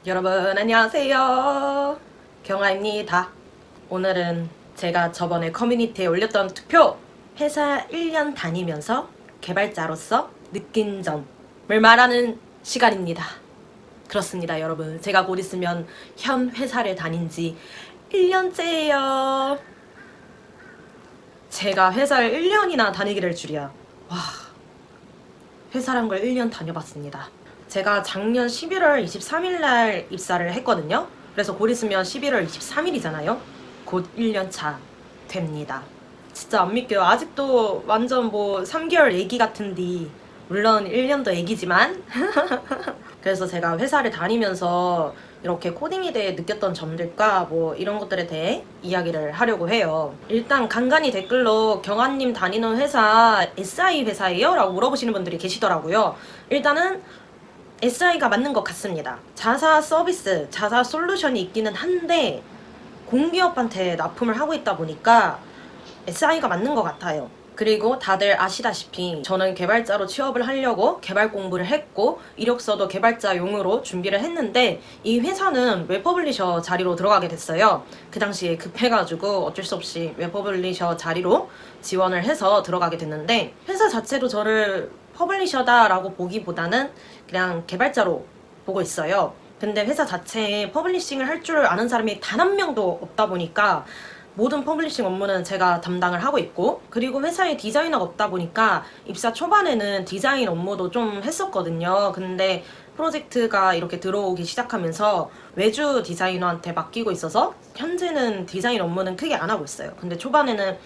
여러분 안녕하세요. 경아입니다. 오늘은 제가 저번에 커뮤니티에 올렸던 투표, 회사 1년 다니면서 개발자로서 느낀 점을 말하는 시간입니다. 그렇습니다 여러분, 제가 곧 있으면 현 회사를 다닌 지 1년째예요 제가 회사를 1년이나 다니게 될 줄이야. 와, 회사란 걸 1년 다녀봤습니다. 제가 작년 11월 23일 날 입사를 했거든요. 그래서 곧 있으면 11월 23일이잖아요. 곧 1년 차 됩니다. 진짜 안 믿겨요. 아직도 완전 뭐 3개월 애기 같은디, 물론 1년도 애기지만 그래서 제가 회사를 다니면서 이렇게 코딩에 대해 느꼈던 점들과 뭐 이런 것들에 대해 이야기를 하려고 해요. 일단 간간히 댓글로 경아님 다니는 회사 SI 회사예요? 라고 물어보시는 분들이 계시더라고요. 일단은 SI가 맞는 것 같습니다. 자사 서비스, 자사 솔루션이 있기는 한데 공기업한테 납품을 하고 있다 보니까 SI가 맞는 것 같아요. 그리고 다들 아시다시피 저는 개발자로 취업을 하려고 개발 공부를 했고 이력서도 개발자용으로 준비를 했는데 이 회사는 웹퍼블리셔 자리로 들어가게 됐어요. 그 당시에 급해가지고 어쩔 수 없이 웹퍼블리셔 자리로 지원을 해서 들어가게 됐는데, 회사 자체도 저를 퍼블리셔다라고 보기보다는 그냥 개발자로 보고 있어요. 근데 회사 자체에 퍼블리싱을 할 줄 아는 사람이 단 한 명도 없다 보니까 모든 퍼블리싱 업무는 제가 담당을 하고 있고, 그리고 회사에 디자이너가 없다 보니까 입사 초반에는 디자인 업무도 좀 했었거든요. 근데 프로젝트가 이렇게 들어오기 시작하면서 외주 디자이너한테 맡기고 있어서 현재는 디자인 업무는 크게 안 하고 있어요. 근데 초반에는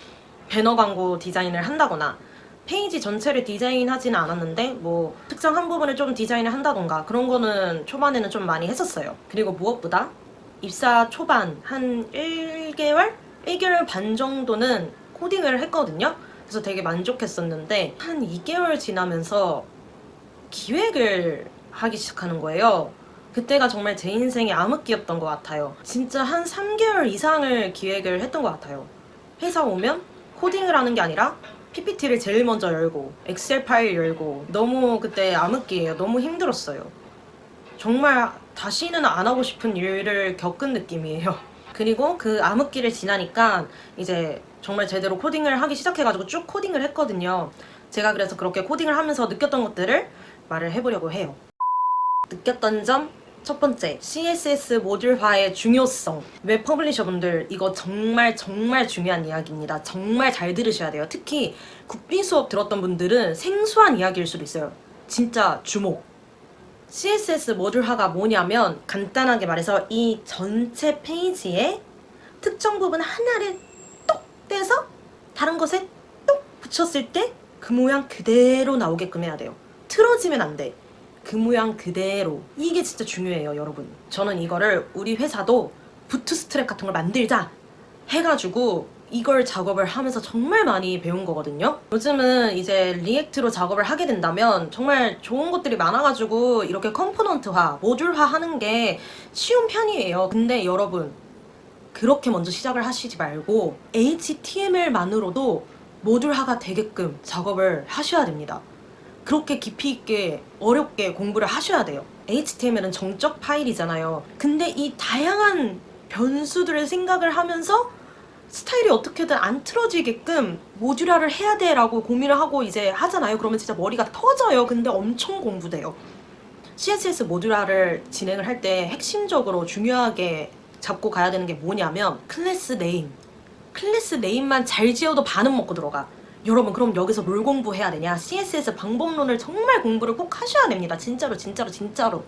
배너 광고 디자인을 한다거나 페이지 전체를 디자인하지는 않았는데 뭐 특정 한 부분을 좀 디자인을 한다던가 그런 거는 초반에는 좀 많이 했었어요. 그리고 무엇보다 입사 초반 한 1개월 반 정도는 코딩을 했거든요. 그래서 되게 만족했었는데 한 2개월 지나면서 기획을 하기 시작하는 거예요. 그때가 정말 제 인생의 암흑기였던 것 같아요. 진짜 한 3개월 이상을 기획을 했던 것 같아요. 회사 오면 코딩을 하는 게 아니라 PPT를 제일 먼저 열고 엑셀 파일 열고, 너무 그때 암흑기예요. 너무 힘들었어요. 정말 다시는 안 하고 싶은 일을 겪은 느낌이에요. 그리고 그 암흑기를 지나니까 이제 정말 제대로 코딩을 하기 시작해가지고 쭉 코딩을 했거든요. 제가 그래서 그렇게 코딩을 하면서 느꼈던 것들을 말을 해보려고 해요. 느꼈던 점 첫 번째, CSS 모듈화의 중요성. 웹 퍼블리셔 분들, 이거 정말 중요한 이야기입니다. 정말 잘 들으셔야 돼요. 특히 국비 수업 들었던 분들은 생소한 이야기일 수도 있어요. 진짜 주목. CSS 모듈화가 뭐냐면 간단하게 말해서 이 전체 페이지에 특정 부분 하나를 똑 떼서 다른 것에 똑 붙였을 때 그 모양 그대로 나오게끔 해야 돼요. 틀어지면 안 돼. 그 모양 그대로. 이게 진짜 중요해요 여러분. 저는 이거를 우리 회사도 부트스트랩 같은 걸 만들자 해가지고 이걸 작업을 하면서 정말 많이 배운 거거든요. 요즘은 이제 리액트로 작업을 하게 된다면 정말 좋은 것들이 많아가지고 이렇게 컴포넌트화, 모듈화 하는 게 쉬운 편이에요. 근데 여러분, 그렇게 먼저 시작을 하시지 말고 HTML만으로도 모듈화가 되게끔 작업을 하셔야 됩니다. 그렇게 깊이 있게 어렵게 공부를 하셔야 돼요. HTML은 정적 파일이잖아요. 근데 이 다양한 변수들을 생각을 하면서 스타일이 어떻게든 안 틀어지게끔 모듈화를 해야 돼 라고 고민을 하고 이제 하잖아요. 그러면 진짜 머리가 터져요. 근데 엄청 공부돼요. CSS 모듈화를 진행을 할 때 핵심적으로 중요하게 잡고 가야 되는 게 뭐냐면 클래스 네임. 클래스 네임만 잘 지어도 반은 먹고 들어가. 여러분, 그럼 여기서 뭘 공부해야 되냐? CSS 방법론을 정말 공부를 꼭 하셔야 됩니다. 진짜로.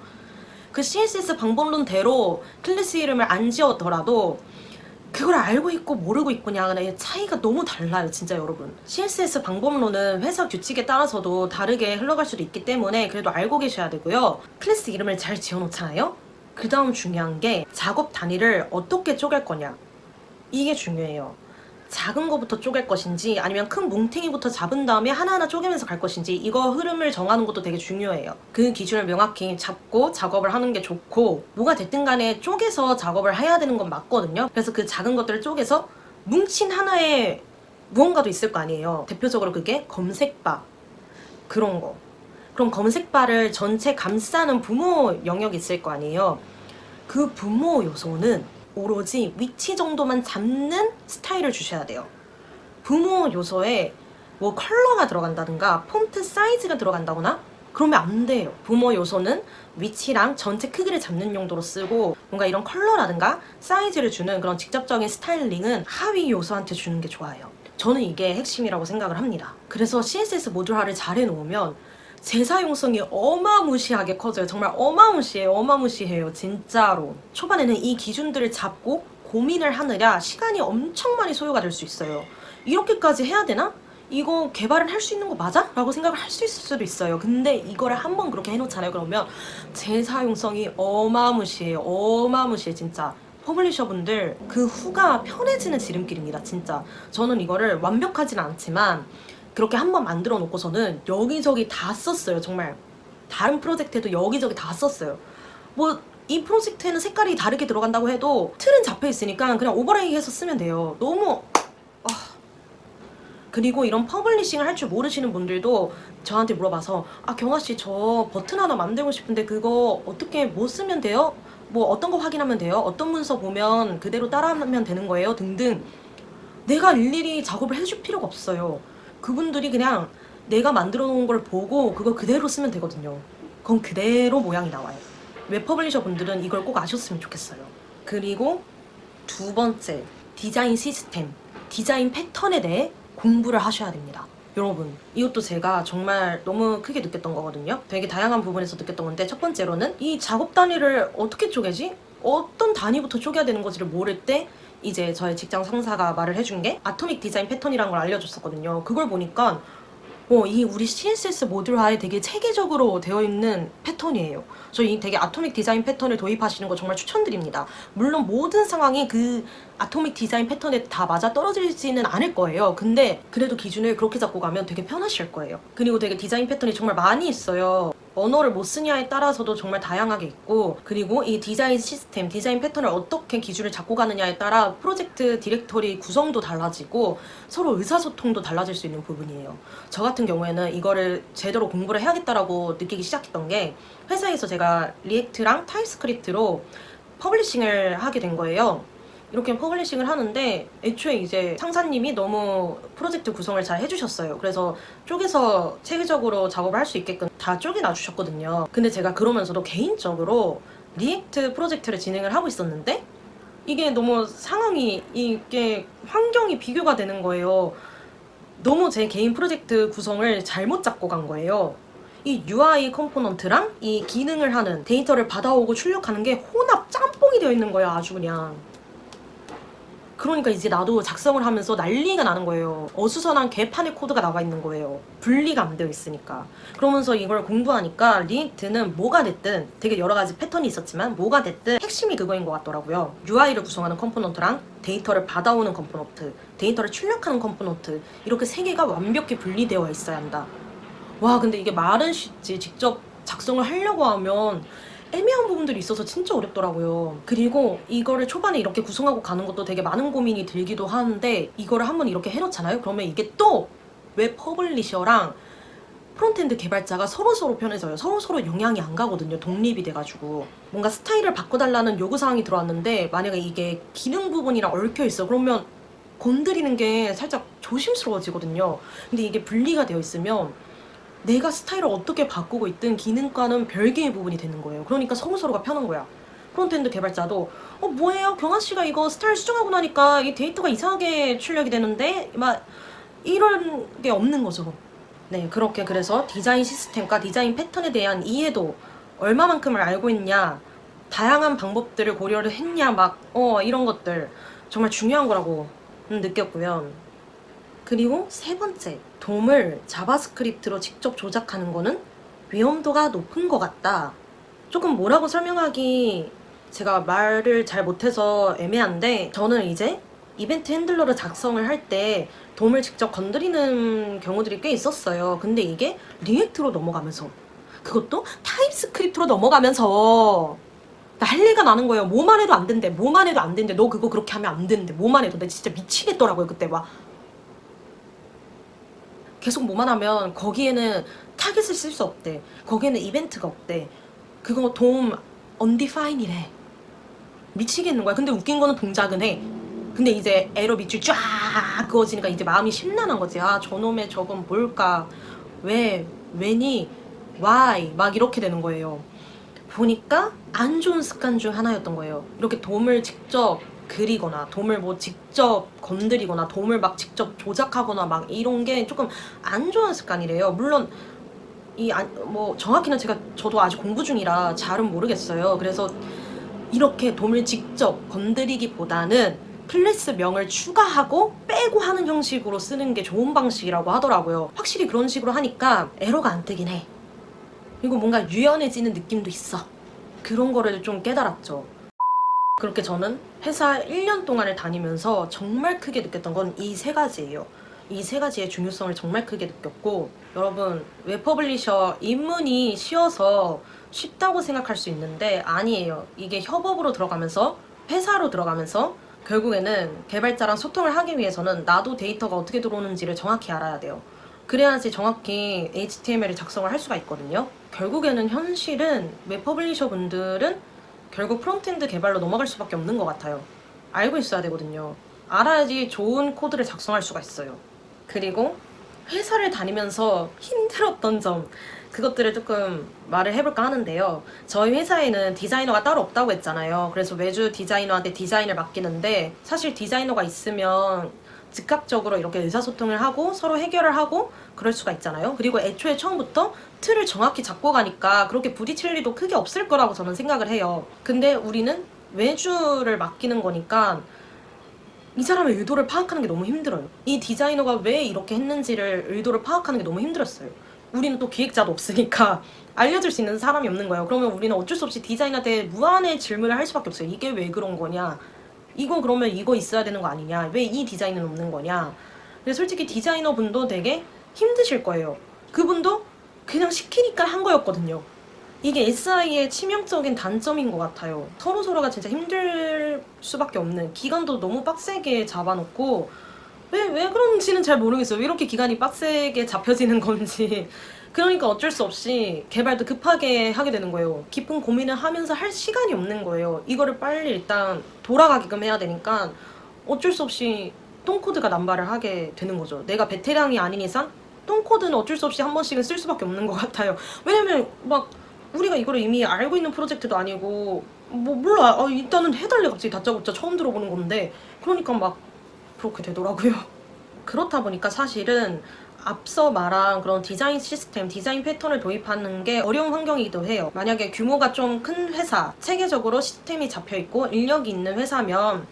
그 CSS 방법론대로 클래스 이름을 안 지었더라도 그걸 알고 있고 모르고 있고냐의 차이가 너무 달라요. 진짜 여러분. CSS 방법론은 회사 규칙에 따라서도 다르게 흘러갈 수도 있기 때문에 그래도 알고 계셔야 되고요. 클래스 이름을 잘 지어놓잖아요? 그 다음 중요한 게 작업 단위를 어떻게 쪼갤 거냐. 이게 중요해요. 작은 거부터 쪼갤 것인지 아니면 큰 뭉탱이부터 잡은 다음에 하나하나 쪼개면서 갈 것인지, 이거 흐름을 정하는 것도 되게 중요해요. 그 기준을 명확히 잡고 작업을 하는 게 좋고, 뭐가 됐든 간에 쪼개서 작업을 해야 되는 건 맞거든요. 그래서 그 작은 것들을 쪼개서 뭉친 하나의 무언가도 있을 거 아니에요. 대표적으로 그게 검색바, 그런 거. 그럼 검색바를 전체 감싸는 부모 영역이 있을 거 아니에요. 그 부모 요소는 오로지 위치 정도만 잡는 스타일을 주셔야 돼요. 부모 요소에 뭐 컬러가 들어간다든가 폰트 사이즈가 들어간다거나 그러면 안 돼요. 부모 요소는 위치랑 전체 크기를 잡는 용도로 쓰고 뭔가 이런 컬러라든가 사이즈를 주는 그런 직접적인 스타일링은 하위 요소한테 주는 게 좋아요. 저는 이게 핵심이라고 생각을 합니다. 그래서 CSS 모듈화를 잘 해놓으면 재사용성이 어마무시하게 커져요. 정말 어마무시해요. 어마무시해요. 진짜로. 초반에는 이 기준들을 잡고 고민을 하느라 시간이 엄청 많이 소요가 될 수 있어요. 이렇게까지 해야 되나? 이거 개발은 할 수 있는 거 맞아? 라고 생각을 할 수 있을 수도 있어요. 근데 이거를 한번 그렇게 해놓잖아요. 그러면 재사용성이 어마무시해요. 어마무시해 진짜. 퍼블리셔분들 그 후가 편해지는 지름길입니다. 진짜. 저는 이거를 완벽하진 않지만 그렇게 한번 만들어 놓고서는 여기저기 다 썼어요. 정말 다른 프로젝트에도 여기저기 다 썼어요. 뭐 이 프로젝트에는 색깔이 다르게 들어간다고 해도 틀은 잡혀 있으니까 그냥 오버레이 해서 쓰면 돼요. 너무 그리고 이런 퍼블리싱을 할 줄 모르시는 분들도 저한테 물어봐서 아 경아씨 저 버튼 하나 만들고 싶은데 그거 어떻게 뭐 쓰면 돼요? 뭐 어떤 거 확인하면 돼요? 어떤 문서 보면 그대로 따라하면 되는 거예요? 등등. 내가 일일이 작업을 해줄 필요가 없어요. 그분들이 그냥 내가 만들어 놓은 걸 보고 그거 그대로 쓰면 되거든요. 그건 그대로 모양이 나와요. 웹 퍼블리셔 분들은 이걸 꼭 아셨으면 좋겠어요. 그리고 두 번째, 디자인 시스템, 디자인 패턴에 대해 공부를 하셔야 됩니다. 여러분, 이것도 제가 정말 너무 크게 느꼈던 거거든요. 되게 다양한 부분에서 느꼈던 건데 첫 번째로는 이 작업 단위를 어떻게 쪼개지? 어떤 단위부터 쪼개야 되는 건지를 모를 때 이제 저의 직장 상사가 말을 해준 게 아토믹 디자인 패턴이라는 걸 알려줬었거든요. 그걸 보니까 이 우리 CSS 모듈화에 되게 체계적으로 되어 있는 패턴이에요. 저희 되게 아토믹 디자인 패턴을 도입하시는 거 정말 추천드립니다. 물론 모든 상황이 그 아토믹 디자인 패턴에 다 맞아 떨어지지는 않을 거예요. 근데 그래도 기준을 그렇게 잡고 가면 되게 편하실 거예요. 그리고 되게 디자인 패턴이 정말 많이 있어요. 언어를 뭐 쓰냐에 따라서도 정말 다양하게 있고, 그리고 이 디자인 시스템, 디자인 패턴을 어떻게 기준을 잡고 가느냐에 따라 프로젝트 디렉토리 구성도 달라지고 서로 의사소통도 달라질 수 있는 부분이에요. 저 같은 경우에는 이거를 제대로 공부를 해야겠다라고 느끼기 시작했던 게 회사에서 제가 리액트랑 타입스크립트로 퍼블리싱을 하게 된 거예요. 이렇게 퍼블리싱을 하는데 애초에 이제 상사님이 너무 프로젝트 구성을 잘 해주셨어요. 그래서 쪼개서 체계적으로 작업을 할 수 있게끔 다 쪼개놔 주셨거든요. 근데 제가 그러면서도 개인적으로 리액트 프로젝트를 진행을 하고 있었는데 이게 너무 상황이 이게 환경이 비교가 되는 거예요. 너무 제 개인 프로젝트 구성을 잘못 잡고 간 거예요. 이 UI 컴포넌트랑 이 기능을 하는 데이터를 받아오고 출력하는 게 혼합 짬뽕이 되어 있는 거예요. 아주 그냥. 그러니까 이제 나도 작성을 하면서 난리가 나는 거예요. 어수선한 개판의 코드가 나와 있는 거예요. 분리가 안 되어 있으니까. 그러면서 이걸 공부하니까 리액트는 뭐가 됐든 되게 여러 가지 패턴이 있었지만 뭐가 됐든 핵심이 그거인 것 같더라고요. UI를 구성하는 컴포넌트랑 데이터를 받아오는 컴포넌트, 데이터를 출력하는 컴포넌트, 이렇게 세 개가 완벽히 분리되어 있어야 한다. 와, 근데 이게 말은 쉽지 직접 작성을 하려고 하면 애매한 부분들이 있어서 진짜 어렵더라고요. 그리고 이거를 초반에 이렇게 구성하고 가는 것도 되게 많은 고민이 들기도 하는데 이거를 한번 이렇게 해놓잖아요? 그러면 이게 또 웹 퍼블리셔랑 프론트엔드 개발자가 서로서로 편해져요. 서로서로 영향이 안 가거든요. 독립이 돼가지고. 뭔가 스타일을 바꿔달라는 요구사항이 들어왔는데 만약에 이게 기능 부분이랑 얽혀있어. 그러면 건드리는 게 살짝 조심스러워지거든요. 근데 이게 분리가 되어 있으면 내가 스타일을 어떻게 바꾸고 있든 기능과는 별개의 부분이 되는 거예요. 그러니까 서로서로가 편한 거야. 프론트엔드 개발자도 뭐예요? 경아씨가 이거 스타일 수정하고 나니까 이 데이터가 이상하게 출력이 되는데 막 이런 게 없는 거죠. 네, 그렇게 그래서 디자인 시스템과 디자인 패턴에 대한 이해도 얼마만큼을 알고 있냐, 다양한 방법들을 고려를 했냐, 막 이런 것들 정말 중요한 거라고 느꼈고요. 그리고 세 번째, 돔을 자바스크립트로 직접 조작하는 거는 위험도가 높은 것 같다. 조금 뭐라고 설명하기 제가 말을 잘 못해서 애매한데 저는 이제 이벤트 핸들러를 작성을 할 때 돔을 직접 건드리는 경우들이 꽤 있었어요. 근데 이게 리액트로 넘어가면서 그것도 타입스크립트로 넘어가면서 난리가 나는 거예요. 뭐만 해도 안 된대. 뭐만 해도 안 된대. 너 그거 그렇게 하면 안 된대. 뭐만 해도. 나 진짜 미치겠더라고요. 그때 막. 계속 뭐만 하면 거기에는 타겟을 쓸 수 없대. 거기에는 이벤트가 없대. 그거 돔 undefined이래. 미치겠는 거야. 근데 웃긴 거는 동작은 해. 근데 이제 에러 밑줄 쫙 그어지니까 이제 마음이 심란한 거지. 아, 저놈의 저건 뭘까? 왜? 왜니? why? 막 이렇게 되는 거예요. 보니까 안 좋은 습관 중 하나였던 거예요. 이렇게 돔을 직접 그리거나 돔을 뭐 직접 건드리거나 돔을 막 직접 조작하거나 막 이런 게 조금 안 좋은 습관이래요. 물론 뭐 정확히는 저도 아직 공부 중이라 잘은 모르겠어요. 그래서 이렇게 돔을 직접 건드리기보다는 클래스명을 추가하고 빼고 하는 형식으로 쓰는 게 좋은 방식이라고 하더라고요. 확실히 그런 식으로 하니까 에러가 안 뜨긴 해. 그리고 뭔가 유연해지는 느낌도 있어. 그런 거를 좀 깨달았죠. 그렇게 저는 회사 1년 동안을 다니면서 정말 크게 느꼈던 건 이 세 가지예요. 이 세 가지의 중요성을 정말 크게 느꼈고, 여러분, 웹퍼블리셔 입문이 쉬워서 쉽다고 생각할 수 있는데 아니에요. 이게 협업으로 들어가면서, 회사로 들어가면서 결국에는 개발자랑 소통을 하기 위해서는 나도 데이터가 어떻게 들어오는지를 정확히 알아야 돼요. 그래야지 정확히 HTML을 작성을 할 수가 있거든요. 결국에는 현실은 웹퍼블리셔 분들은 결국 프론트엔드 개발로 넘어갈 수밖에 없는 것 같아요. 알고 있어야 되거든요. 알아야지 좋은 코드를 작성할 수가 있어요. 그리고 회사를 다니면서 힘들었던 점, 그것들을 조금 말을 해볼까 하는데요. 저희 회사에는 디자이너가 따로 없다고 했잖아요. 그래서 매주 디자이너한테 디자인을 맡기는데, 사실 디자이너가 있으면 즉각적으로 이렇게 의사소통을 하고 서로 해결을 하고 그럴 수가 있잖아요. 그리고 애초에 처음부터 틀을 정확히 잡고 가니까 그렇게 부딪힐 일도 크게 없을 거라고 저는 생각을 해요. 근데 우리는 외주를 맡기는 거니까 이 사람의 의도를 파악하는 게 너무 힘들어요. 이 디자이너가 왜 이렇게 했는지를 의도를 파악하는 게 너무 힘들었어요. 우리는 또 기획자도 없으니까 알려줄 수 있는 사람이 없는 거예요. 그러면 우리는 어쩔 수 없이 디자이너한테 무한의 질문을 할 수밖에 없어요. 이게 왜 그런 거냐? 이거 그러면 이거 있어야 되는 거 아니냐? 왜 이 디자인은 없는 거냐? 근데 솔직히 디자이너 분도 되게 힘드실 거예요. 그분도 그냥 시키니까 한 거였거든요. 이게 SI의 치명적인 단점인 것 같아요. 서로서로가 진짜 힘들 수밖에 없는, 기간도 너무 빡세게 잡아놓고 왜 그런지는 잘 모르겠어요. 왜 이렇게 기간이 빡세게 잡혀지는 건지. 그러니까 어쩔 수 없이 개발도 급하게 하게 되는 거예요. 깊은 고민을 하면서 할 시간이 없는 거예요. 이거를 빨리 일단 돌아가게끔 해야 되니까 어쩔 수 없이 똥코드가 남발을 하게 되는 거죠. 내가 베테랑이 아닌 이상 똥코드는 어쩔 수 없이 한 번씩은 쓸 수밖에 없는 것 같아요. 왜냐면 막 우리가 이거를 이미 알고 있는 프로젝트도 아니고 뭐 몰라. 일단은 해달래. 갑자기 다짜고짜 처음 들어보는 건데, 그러니까 막 그렇게 되더라고요. 그렇다 보니까 사실은 앞서 말한 그런 디자인 시스템, 디자인 패턴을 도입하는 게 어려운 환경이기도 해요. 만약에 규모가 좀 큰 회사, 체계적으로 시스템이 잡혀있고 인력이 있는 회사면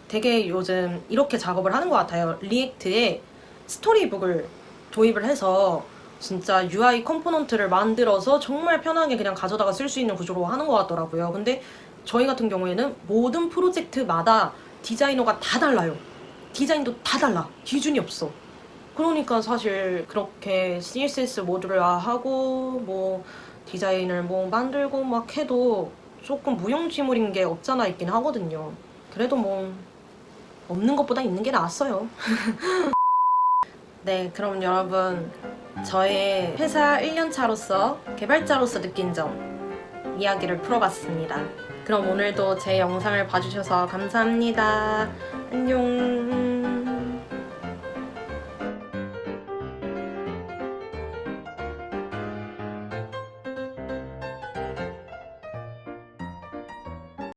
되게 요즘 이렇게 작업을 하는 것 같아요. 리액트에 스토리북을 도입을 해서 진짜 UI 컴포넌트를 만들어서 정말 편하게 그냥 가져다가 쓸 수 있는 구조로 하는 것 같더라고요. 근데 저희 같은 경우에는 모든 프로젝트마다 디자이너가 다 달라요. 디자인도 다 달라. 기준이 없어. 그러니까 사실 그렇게 CSS 모듈을 하고 뭐 디자인을 뭐 만들고 막 해도 조금 무용지물인 게 없잖아 있긴 하거든요. 그래도 뭐 없는 것보다 있는 게 나았어요. 네, 그럼 여러분, 저의 회사 1년차로서 개발자로서 느낀 점 이야기를 풀어봤습니다. 그럼 오늘도 제 영상을 봐주셔서 감사합니다. 안녕.